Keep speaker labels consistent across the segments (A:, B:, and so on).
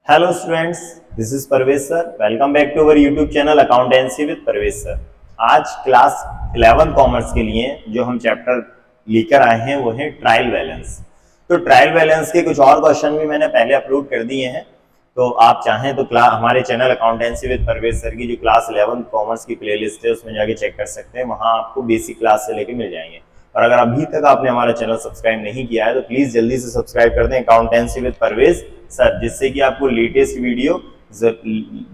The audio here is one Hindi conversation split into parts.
A: Hello students, this is Parvez sir. Welcome back to our YouTube channel accountancy with Parvez sir. आज क्लास 11 कॉमर्स के लिए जो हम चैप्टर लेकर आए हैं वो है ट्रायल बैलेंस। तो ट्रायल बैलेंस के कुछ और क्वेश्चन भी मैंने पहले अपलोड कर दिए हैं, तो आप चाहें तो हमारे channel accountancy with Parvez sir की जो क्लास 11 कॉमर्स की प्लेलिस्ट है उसमें जाके चेक कर सकते हैं। वहां आपको बेसिक क्लास से लेके मिल जाएंगे। और अगर अभी तक आपने हमारा चैनल सब्सक्राइब नहीं किया है तो प्लीज जल्दी से सब्सक्राइब कर दें अकाउंटेंसी विद परवेज सर, जिससे कि आपको latest video,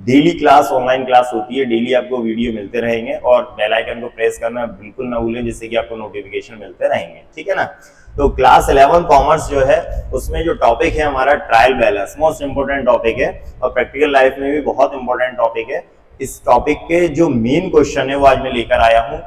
A: daily class, online class होती है, डेली आपको वीडियो मिलते रहेंगे। और बेल आइकन को प्रेस करना बिल्कुल ना भूलें, जिससे कि आपको नोटिफिकेशन मिलते रहेंगे। ठीक है ना। तो क्लास 11 कॉमर्स जो है उसमें जो टॉपिक है हमारा trial balance, most important topic है और प्रैक्टिकल लाइफ में भी बहुत इंपॉर्टेंट टॉपिक है। इस टॉपिक के जो मेन क्वेश्चन है वो आज मैं लेकर आया हूँ,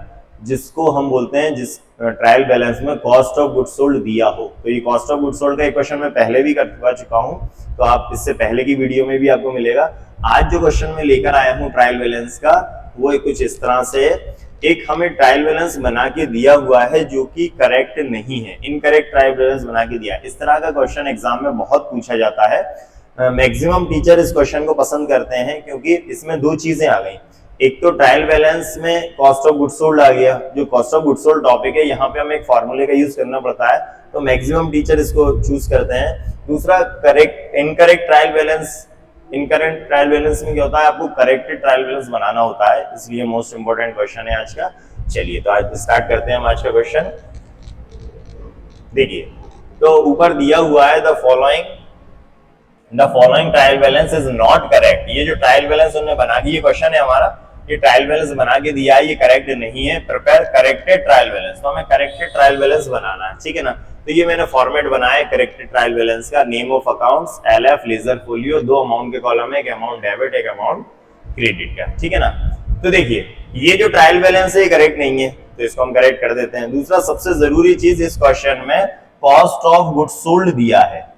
A: जिसको हम बोलते हैं, जिस ट्रायल बैलेंस में कॉस्ट ऑफ गुड्स सोल्ड दिया हो। तो ये कॉस्ट ऑफ गुड्स सोल्ड का एक क्वेश्चन मैं पहले भी कर चुका हूं, तो आप इससे पहले की वीडियो में भी आपको मिलेगा। आज जो क्वेश्चन मैं लेकर आया हूं ट्रायल बैलेंस का, वो कुछ इस तरह से है। एक हमें ट्रायल बैलेंस बना के दिया हुआ है जो कि करेक्ट नहीं है, इनकरेक्ट ट्रायल बैलेंस बना के दिया है। इस तरह का क्वेश्चन एग्जाम में बहुत पूछा जाता है। मैक्सिमम टीचर इस क्वेश्चन को पसंद करते हैं क्योंकि इसमें दो चीजें आ गई। एक तो ट्रायल बैलेंस में कॉस्ट ऑफ गुड्स सोल्ड आ गया, जो cost of goods sold topic है, यहाँ पे हमें एक फॉर्मूले का यूज करना पड़ता है, तो मैक्सिमम टीचर इसको चूज करते हैं। दूसरा incorrect trial balance. Incorrect trial balance में क्या होता है, आपको करेक्टेड ट्रायल बैलेंस बनाना होता है, इसलिए मोस्ट इंपोर्टेंट क्वेश्चन है आज का। चलिए तो आज स्टार्ट करते हैं हम आज का क्वेश्चन। देखिए, तो ऊपर दिया हुआ है the following trial balance is not correct. ये जो ट्रायल बैलेंस उन्होंने बना के, ये क्वेश्चन है हमारा, ये ट्रायल बैलेंस बना के दिया है, ये करेक्ट नहीं है। प्रिपेयर करेक्टेड ट्रायल बैलेंस, तो हमें करेक्टेड ट्रायल बैलेंस बनाना है। ठीक है ना। तो ये मैंने फॉर्मेट बनाया है करेक्टेड ट्रायल बैलेंस का। Name of accounts LF ledger folio, दो अमाउंट के कॉलम है, एक अमाउंट डेबिट एक अमाउंट क्रेडिट का। ठीक है ना। तो देखिए, ये जो ट्रायल बैलेंस है करेक्ट नहीं है, तो इसको हम करेक्ट कर देते हैं। दूसरा सबसे जरूरी चीज इस क्वेश्चन में कॉस्ट ऑफ गुड्स सोल्ड दिया है।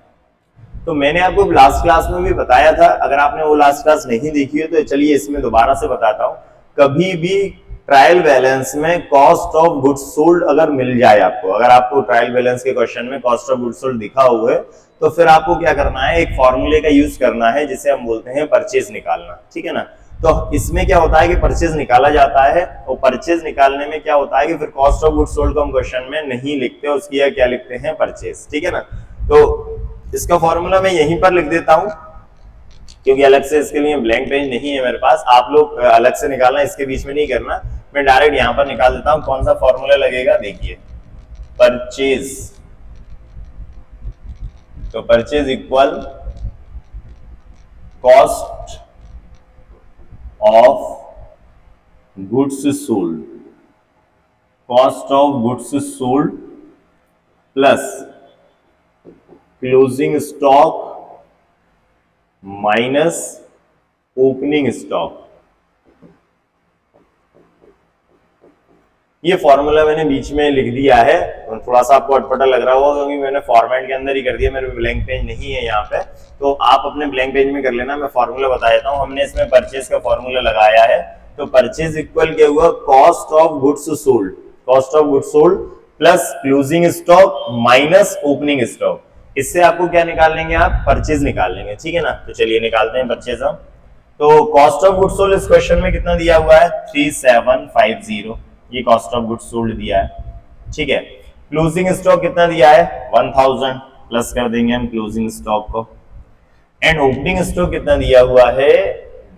A: तो मैंने आपको लास्ट क्लास में भी बताया था, अगर आपने वो लास्ट क्लास नहीं देखी है तो चलिए इसमें दोबारा से बताता हूं। कभी भी ट्रायल बैलेंस में कॉस्ट ऑफ गुड्स सोल्ड अगर मिल जाए आपको, अगर आपको ट्रायल बैलेंस के क्वेश्चन में कॉस्ट ऑफ गुड्स सोल्ड दिखा हुआ है, तो फिर आपको क्या करना है, एक फॉर्मूले का यूज करना है जिसे हम बोलते हैं परचेज निकालना। ठीक है ना। तो इसमें क्या होता है कि परचेज निकाला जाता है, और परचेज निकालने में क्या होता है कि फिर कॉस्ट ऑफ गुड्स सोल्ड को हम क्वेश्चन में नहीं लिखते, उसकी क्या लिखते हैं, परचेज। ठीक है ना। तो इसका फॉर्मूला मैं यहीं पर लिख देता हूं, क्योंकि अलग से इसके लिए ब्लैंक पेज नहीं है मेरे पास। आप लोग अलग से निकालना, इसके बीच में नहीं करना, मैं डायरेक्ट यहां पर निकाल देता हूं। कौन सा फॉर्मूला लगेगा, देखिए, परचेज। तो purchase equal cost of goods sold, cost of goods sold plus closing stock minus opening stock. ये फॉर्मूला मैंने बीच में लिख दिया है, थोड़ा सा आपको अटपटा लग रहा होगा क्योंकि मैंने फॉर्मेट के अंदर ही कर दिया, मेरे ब्लैंक पेज नहीं है यहाँ पे, तो आप अपने ब्लैंक पेज में कर लेना। मैं फॉर्मूला बता देता हूँ। हमने इसमें परचेज का फॉर्मूला लगाया है, तो परचेज इक्वल क्या हुआ, cost of goods sold, cost of goods sold plus closing stock minus opening stock. इससे आपको क्या निकाल लेंगे, आप परचेज निकाल लेंगे। ठीक है ना। तो चलिए निकालते हैं परचेज हम। तो कॉस्ट ऑफ गुड्स सोल्ड इस क्वेश्चन में कितना दिया हुआ है, 3750, ये कॉस्ट ऑफ गुड्स सोल्ड दिया है। ठीक है। क्लोजिंग स्टॉक कितना दिया है, 1000, प्लस कर देंगे हम क्लोजिंग स्टॉक को। एंड ओपनिंग स्टॉक कितना दिया हुआ है,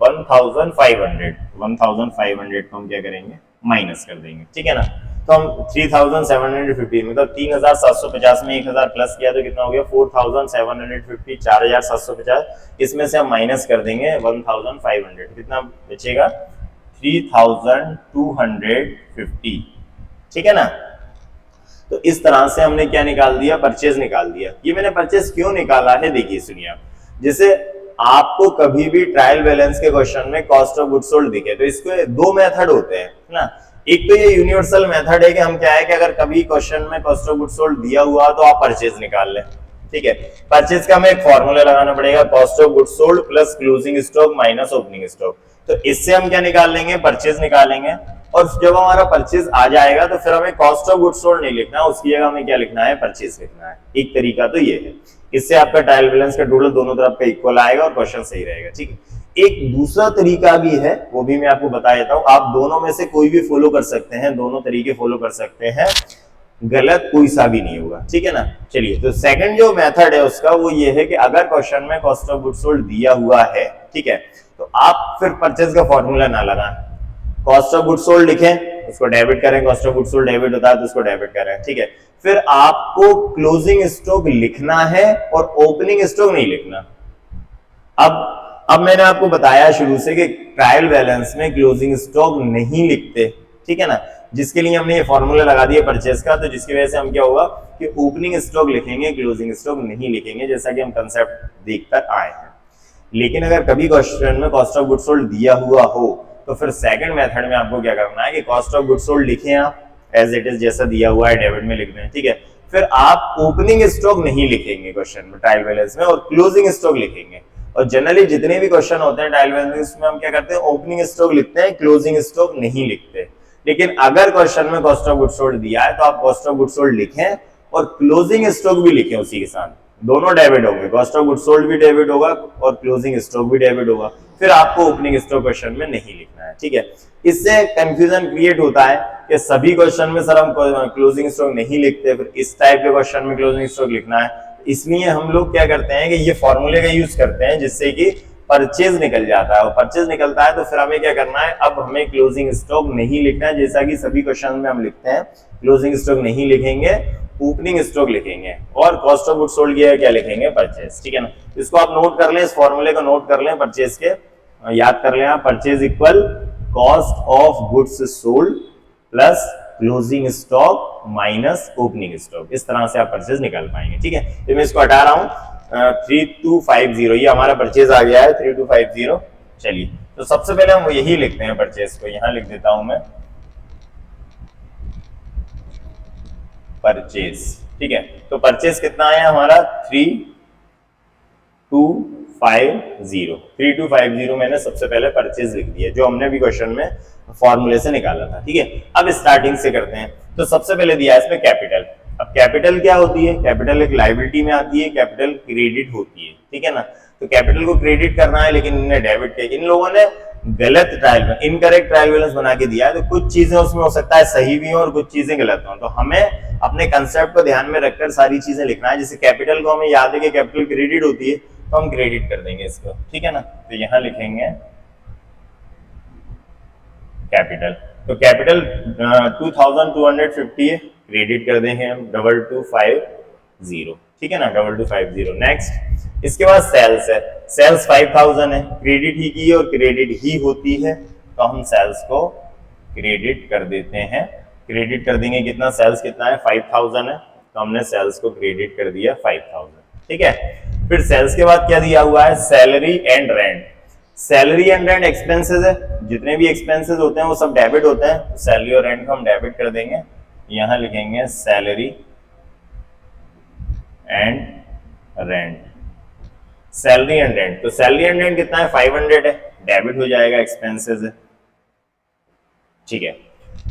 A: 1500, 1500 को हम क्या करेंगे, माइनस कर देंगे। ठीक है ना। तो हम 3750 मतलब 3750 में 1000 प्लस किया तो कितना हो गया, 4750, 4750, इसमें से हम माइनस कर देंगे 1500, कितना बचेगा, 3250। ठीक है ना। तो इस तरह से हमने क्या निकाल दिया, परचेज निकाल दिया। ये मैंने परचेज क्यों निकाला है, देखिए सुनिए आप। जैसे आपको कभी भी ट्रायल बैलेंस के क्वेश्चन में कॉस्ट ऑफ गुड्स सोल्ड दिखे तो इसके दो मेथड होते हैं ना। एक तो ये यूनिवर्सल मेथड है कि हम क्या है कि अगर कभी क्वेश्चन में कॉस्ट ऑफ गुड्स सोल्ड दिया हुआ तो आप परचेज निकाल लें। ठीक है। परचेज का हमें एक फॉर्मूला लगाना पड़ेगा, cost of goods sold plus closing stock minus opening stock. तो इससे हम क्या निकाल लेंगे, परचेज निकालेंगे। और जब हमारा परचेज आ जाएगा तो फिर हमें कॉस्ट ऑफ गुड्स सोल्ड नहीं लिखना, उसकी जगह हमें क्या लिखना है, परचेज लिखना है। एक तरीका तो ये है। इससे आपका ट्रायल बैलेंस का टोटल दोनों तरफ का इक्वल आएगा और क्वेश्चन सही रहेगा। ठीक है, एक दूसरा तरीका भी है, वो भी मैं आपको बता देता हूं। आप दोनों में से कोई भी फॉलो कर सकते हैं, दोनों तरीके फॉलो कर सकते हैं, गलत कोई सा भी नहीं होगा। ठीक है ना। चलिए, तो सेकंड जो मेथड है उसका वो ये है कि अगर क्वेश्चन में कॉस्ट ऑफ गुड्स सोल्ड दिया हुआ है, ठीक है, तो आप फिर परचेज का फॉर्मूला ना लगाएं, कॉस्ट ऑफ गुड्स सोल्ड लिखें, उसको डेबिट करें, cost of goods sold debit होता है तो उसको डेबिट करें। ठीक है, फिर आपको क्लोजिंग स्टॉक लिखना है और ओपनिंग स्टॉक नहीं लिखना। अब मैंने आपको बताया शुरू से कि ट्रायल बैलेंस में क्लोजिंग स्टॉक नहीं लिखते। ठीक है ना, जिसके लिए हमने ये फॉर्मूला लगा दिया परचेज का, तो जिसकी वजह से हम क्या होगा कि ओपनिंग स्टॉक लिखेंगे, क्लोजिंग स्टॉक नहीं लिखेंगे, जैसा कि हम कंसेप्ट देखकर आए हैं। लेकिन अगर कभी क्वेश्चन में कॉस्ट ऑफ गुड्स सोल्ड दिया हुआ हो तो फिर सेकंड मेथड में आपको क्या करना है कि कॉस्ट ऑफ गुड्स सोल्ड लिखें आप एज इट इज, जैसा दिया हुआ है डेबिट में लिख दें। ठीक है, फिर आप ओपनिंग स्टॉक नहीं लिखेंगे क्वेश्चन में ट्रायल बैलेंस में, और क्लोजिंग स्टॉक लिखेंगे। और जनरली जितने भी क्वेश्चन होते हैं ट्रायल बैलेंस में हम क्या करते हैं, ओपनिंग स्टॉक लिखते हैं, क्लोजिंग स्टॉक नहीं लिखते। लेकिन अगर क्वेश्चन में कॉस्ट ऑफ गुड्स सोल्ड दिया है तो आप कॉस्ट ऑफ गुड्स सोल्ड लिखें और क्लोजिंग स्टॉक भी लिखें उसी के साथ, दोनों डेबिट होंगे, कॉस्ट ऑफ गुड्स सोल्ड भी डेबिट होगा और क्लोजिंग स्टॉक भी डेबिट होगा। फिर आपको ओपनिंग स्टॉक क्वेश्चन में नहीं लिखना है। ठीक है, इससे कंफ्यूजन क्रिएट होता है कि सभी क्वेश्चन में सर हम क्लोजिंग स्टॉक नहीं लिखते, फिर इस टाइप के क्वेश्चन में क्लोजिंग स्टॉक लिखना है। इसलिए हम लोग क्या करते हैं कि ये फॉर्मूले का यूज करते हैं जिससे कि परचेज निकल जाता है, और परचेज निकलता है तो फिर हमें क्या करना है, अब हमें क्लोजिंग स्टॉक नहीं लिखना है, जैसा कि सभी क्वेश्चन में हम लिखते हैं, क्लोजिंग स्टॉक नहीं लिखेंगे, ओपनिंग स्टॉक लिखेंगे, और कॉस्ट ऑफ गुड्स सोल्ड किया है क्या लिखेंगे, परचेज। ठीक है ना, इसको आप नोट कर लें, इस फॉर्मूले को नोट कर लें, परचेज के याद कर लें आप, purchase equal cost of goods sold plus closing stock minus opening stock. इस तरह से आप परचेज निकाल पाएंगे। ठीक है, तो मैं इसको हटा रहा हूं, 3250 ये हमारा परचेज आ गया है 3250। चलिए, तो सबसे पहले हम यही लिखते हैं, परचेज को यहां लिख देता हूं मैं, परचेज। ठीक है, तो परचेज कितना आया हमारा 3250 मैंने सबसे पहले परचेज लिख दिया, जो हमने भी क्वेश्चन में फॉर्मूले से निकाला था। ठीक है, अब स्टार्टिंग से करते हैं। तो सबसे पहले दिया है इसमें कैपिटल। अब कैपिटल क्या होती है, कैपिटल एक लायबिलिटी में आती है, कैपिटल क्रेडिट होती है। ठीक है ना, तो कैपिटल को क्रेडिट करना है, लेकिन इन्हें डेबिट किया। इन लोगों ने गलत ट्रायल में इनकरेक्ट ट्रायल बैलेंस बना के दिया है, तो कुछ चीजें उसमें हो सकता है सही भी हो और कुछ चीजें गलत हो, तो हमें अपने कंसेप्ट को ध्यान में रखकर सारी चीजें लिखना है। जैसे कैपिटल को हमें याद है कि कैपिटल क्रेडिट होती है, तो हम क्रेडिट कर देंगे इसको। ठीक है ना, तो यहां लिखेंगे कैपिटल, तो कैपिटल 2250 है, क्रेडिट कर देंगे हम 2250। ठीक है ना, 2250। नेक्स्ट, इसके बाद सेल्स है, सेल्स 5000 है, क्रेडिट ही की है और क्रेडिट ही होती है, तो हम सेल्स को क्रेडिट कर देते हैं। क्रेडिट कर देंगे कितना, सेल्स कितना है 5000 है, तो हमने सेल्स को क्रेडिट कर दिया 5000। ठीक है, फिर सेल्स के बाद क्या दिया हुआ है, salary and rent. Salary and rent expenses है, जितने भी एक्सपेंसेस होते हैं वो सब डेबिट होते हैं, तो सैलरी और रेंट को हम डेबिट कर देंगे। यहां लिखेंगे salary and rent, salary and rent. तो सैलरी एंड रेंट कितना है 500 है, डेबिट हो जाएगा, एक्सपेंसेस है। ठीक है,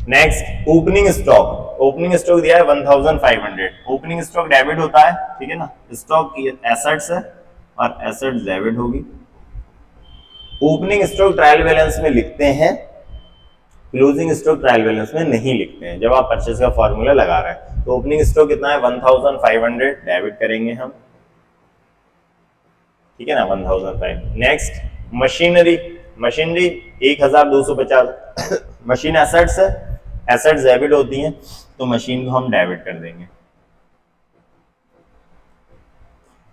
A: next opening stock. Opening stock दिया है 1500, ओपनिंग स्टॉक डेबिट होता है। ठीक है ना, स्टॉक एसेट्स है और एसेट्स डेबिट होगी। ओपनिंग स्टॉक ट्रायल बैलेंस में लिखते हैं, क्लोजिंग स्टॉक ट्रायल बैलेंस में नहीं लिखते हैं जब आप परचेज का फॉर्मूला लगा रहे हैं। तो ओपनिंग स्टॉक कितना है 1500, डेबिट करेंगे हम। ठीक है ना, 1500। Next machinery, machinery 1250 machine assets है, एसेट्स डेबिट होती हैं, तो मशीन को हम डेबिट कर देंगे।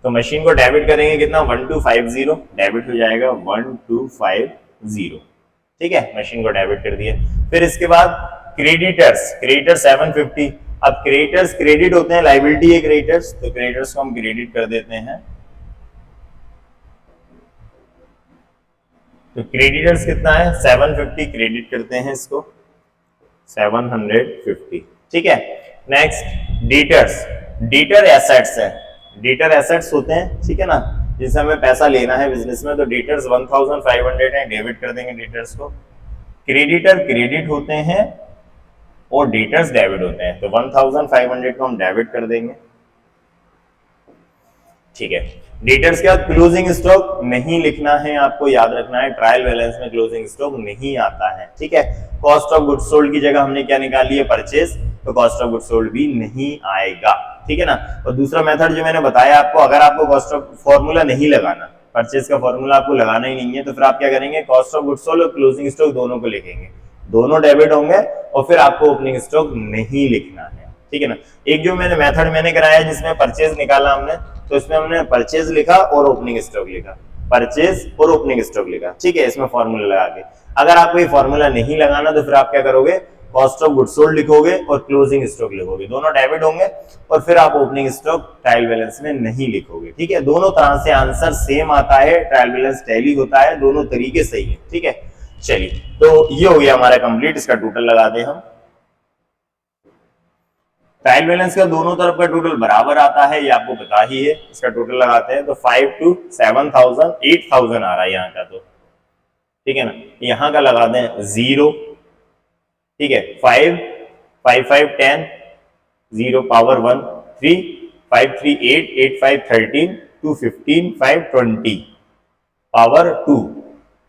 A: तो मशीन को डेबिट करेंगे कितना 1250, डेबिट हो जाएगा 1250। ठीक है, मशीन को डेबिट कर दिया। फिर इसके बाद क्रेडिटर्स, क्रेडिटर 750। अब क्रेडिटर्स क्रेडिट होते हैं, लायबिलिटी है क्रेडिटर्स, तो क्रेडिटर्स को हम क्रेडिट कर देते हैं। तो क्रेडिटर्स कितना है 750, क्रेडिट करते हैं इसको 750। ठीक है, नेक्स्ट डेटर्स, डेटर एसेट्स है, डेटर एसेट्स होते हैं। ठीक है ना, जिससे हमें पैसा लेना है बिजनेस में, तो डेटर्स 1500 है, डेबिट कर देंगे डेटर्स को। क्रेडिटर क्रेडिट होते हैं और डेटर्स डेबिट होते हैं, तो 1500 को हम डेबिट कर देंगे। ठीक है। डेटर्स के बाद क्लोजिंग स्टॉक नहीं लिखना है, आपको याद रखना है, ट्रायल बैलेंस में क्लोजिंग स्टॉक नहीं आता है। ठीक है। कॉस्ट ऑफ गुड्स सोल्ड की जगह हमने क्या निकाली है, परचेज, तो कॉस्ट ऑफ गुड्स सोल्ड भी नहीं आएगा। ठीक है ना। और दूसरा मेथड जो मैंने बताया आपको, अगर आपको कॉस्ट ऑफ फॉर्मूला नहीं लगाना, परचेज का फॉर्मूला आपको लगाना ही नहीं है, तो फिर आप क्या करेंगे, कॉस्ट ऑफ गुड्स सोल्ड और क्लोजिंग स्टॉक दोनों को लिखेंगे, दोनों डेबिट होंगे और फिर आपको ओपनिंग स्टॉक नहीं लिखना है। ठीक है ना। एक जो मेथड मैंने कराया जिसमें परचेज निकाला हमने, तो इसमें हमने परचेज लिखा और ओपनिंग स्टॉक लिखा, परचेज और ओपनिंग स्टॉक लिखा। ठीक है, इसमें फॉर्मूला लगा के। अगर आपको ये फॉर्मूला नहीं लगाना तो फिर आप क्या करोगे, कॉस्ट ऑफ गुड्स सोल्ड लिखोगे और क्लोजिंग स्टॉक लिखोगे, दोनों डेबिट होंगे और फिर आप ओपनिंग स्टॉक ट्रायल बैलेंस में नहीं लिखोगे। ठीक है, दोनों तरह से आंसर सेम आता है, ट्रायल बैलेंस टैली होता है, दोनों तरीके सही है। ठीक है, चलिए तो ये हो गया हमारा कंप्लीट। इसका टोटल लगा दे हम। ट्रायल बैलेंस का दोनों तरफ का टोटल बराबर आता है, ये आपको पता ही है। इसका टोटल लगाते हैं तो 5 to 7,000 8,000 आ रहा है यहाँ का, तो ठीक है ना। यहाँ का लगा दें 0। ठीक है, 5 5 5 10 0 पावर 1 3 5 3 8 8 5 13 2 15 5 20 पावर 2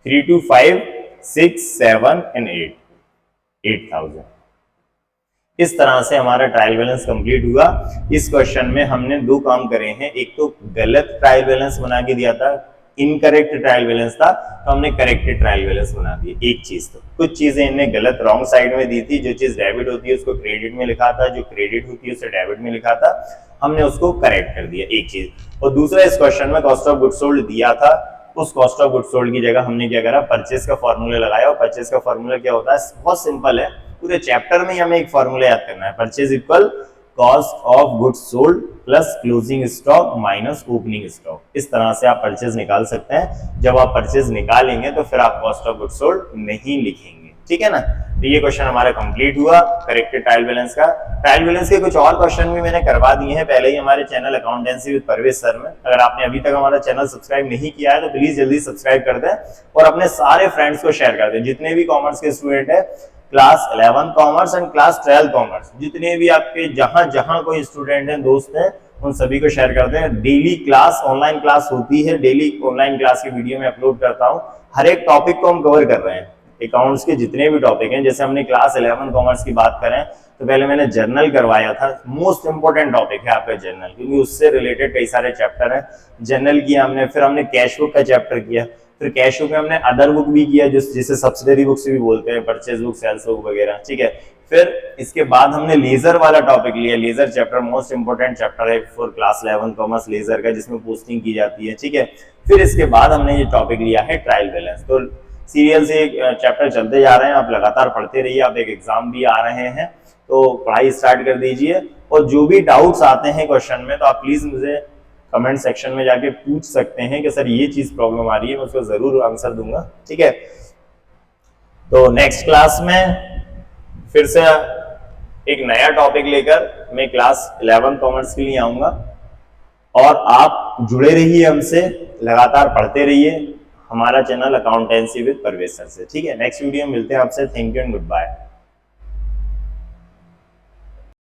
A: 3 2 5 6 7 and 8 8,000। इस तरह से हमारा ट्रायल बैलेंस कंप्लीट हुआ। इस क्वेश्चन में हमने दो काम करे हैं, एक तो गलत ट्रायल बैलेंस बना के दिया था, इनकरेक्ट ट्रायल बैलेंस था, तो हमने करेक्टेड ट्रायल बैलेंस बना दिया। एक चीज तो कुछ चीजें इन्हें गलत रॉन्ग साइड में दी थी, जो चीज डेबिट होती है उसको क्रेडिट में लिखा था, जो क्रेडिट होती है उसे डेबिट में लिखा था, हमने उसको करेक्ट कर दिया, एक चीज। और दूसरा, इस क्वेश्चन में कॉस्ट ऑफ गुड्स सोल्ड दिया था, उस कॉस्ट ऑफ गुड्स सोल्ड की जगह हमने क्या करा, परचेज का फॉर्मूला लगाया। और परचेज का फॉर्मूला क्या होता है, बहुत सिंपल है, पूरे चैप्टर में ही हमें एक फॉर्मूला याद करना है, purchase equal cost of goods sold plus closing stock minus opening stock. इस तरह से आप परचेज निकाल सकते हैं। जब आप परचेज निकालेंगे तो फिर आप कॉस्ट ऑफ गुड्स सोल्ड नहीं लिखेंगे। ठीक है ना। तो ये क्वेश्चन हमारा कंप्लीट हुआ करेक्टेड ट्रायल बैलेंस का। ट्रायल बैलेंस के कुछ और क्वेश्चन भी मैंने करवा दिए हैं पहले ही हमारे channel accountancy with Parvez sir में। अगर आपने अभी तक हमारा चैनल सब्सक्राइब नहीं किया है तो प्लीज जल्दी सब्सक्राइब कर दें और अपने सारे फ्रेंड्स को शेयर कर दें। जितने भी कॉमर्स के स्टूडेंट है, class 11 commerce and class 12 commerce, जितने भी आपके जहां जहां कोई स्टूडेंट हैं, दोस्त हैं, उन सभी को शेयर करते हैं। डेली क्लास, ऑनलाइन क्लास होती है, डेली ऑनलाइन क्लास की वीडियो में अपलोड करता हूं। हर एक टॉपिक को हम कवर कर रहे हैं, अकाउंट्स के जितने भी टॉपिक हैं। जैसे हमने क्लास 11 कॉमर्स की बात करें तो पहले मैंने जर्नल करवाया था, मोस्ट इंपोर्टेंट टॉपिक है आपका जर्नल, क्योंकि उससे रिलेटेड कई सारे चैप्टर हैं। जर्नल किया हमने, फिर हमने कैश बुक का चैप्टर किया, फिर कैश बुक में हमने अदर बुक भी किया, जिसे सब्सिडरी बुक्स भी बोलते हैं, परचेज बुक, सेल्स बुक वगैरह। ठीक है, फिर इसके बाद हमने लेजर वाला टॉपिक लिया। Ledger chapter most important chapter है फॉर क्लास 11 कॉमर्स, लेजर का, जिसमें पोस्टिंग की जाती है। ठीक है, फिर इसके बाद हमने ये टॉपिक लिया है ट्रायल बैलेंस। तो सीरियल से चैप्टर चलते जा रहे हैं, आप लगातार पढ़ते रहिए। आप एक एग्जाम भी आ रहे हैं तो पढ़ाई स्टार्ट कर दीजिए। और जो भी डाउट्स आते हैं क्वेश्चन में तो आप प्लीज मुझे कमेंट सेक्शन में जाके पूछ सकते हैं कि सर ये चीज प्रॉब्लम आ रही है, मैं उसको जरूर आंसर दूंगा। ठीक है, तो नेक्स्ट क्लास में फिर से एक नया टॉपिक लेकर मैं क्लास 11 कॉमर्स के लिए आऊंगा और आप जुड़े रहिए हमसे, लगातार पढ़ते रहिए हमारा channel accountancy with Parvez sir से। ठीक है, नेक्स्ट वीडियो में मिलते हैं आपसे। Thank you and good bye.